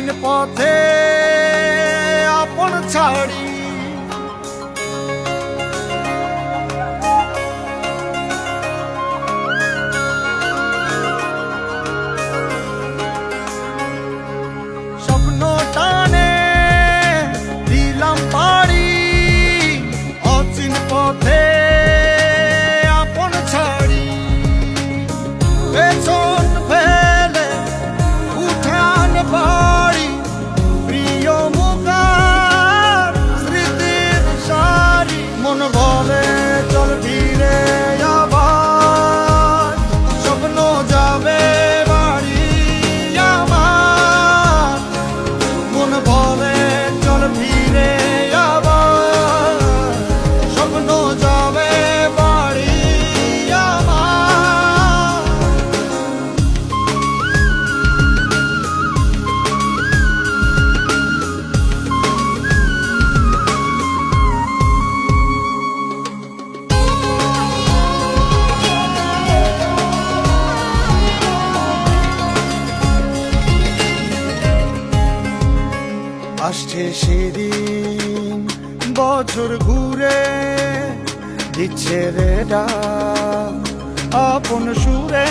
অচিন পথে আপন ছাড়ি স্বপ্ন টানে দিলাম পাড়ি অচিন পথে আপন ছাড়ি পেছন ফেলে উঠান বাড়ি প্রিয় মুখার স্মৃতির সারি মন বলে চল ফিরে আবার স্বপ্ন যাবে বাড়ি আমার মন বলে চল ফিরে আবার স্বপ্ন যাবে বাড়ি আমার আসছে সেদিন বছর ঘুরে দিচ্ছে রে ডাক আপন সুরে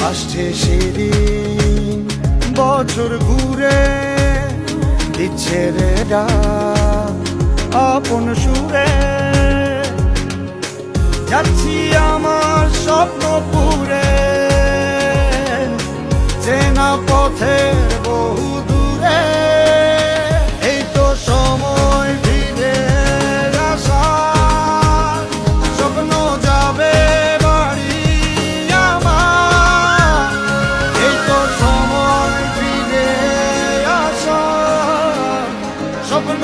আসছে সেদিন বছর ঘুরে দিচ্ছে রে ডাক আপন সুরে যাচ্ছি আমার স্বপ্ন পুরে চেনা পথের বহু দূরে এই তো সময় ফিরে আসার স্বপ্ন যাবে বাড়ি আমার এই তো সময় ফিরে আসার স্বপ্ন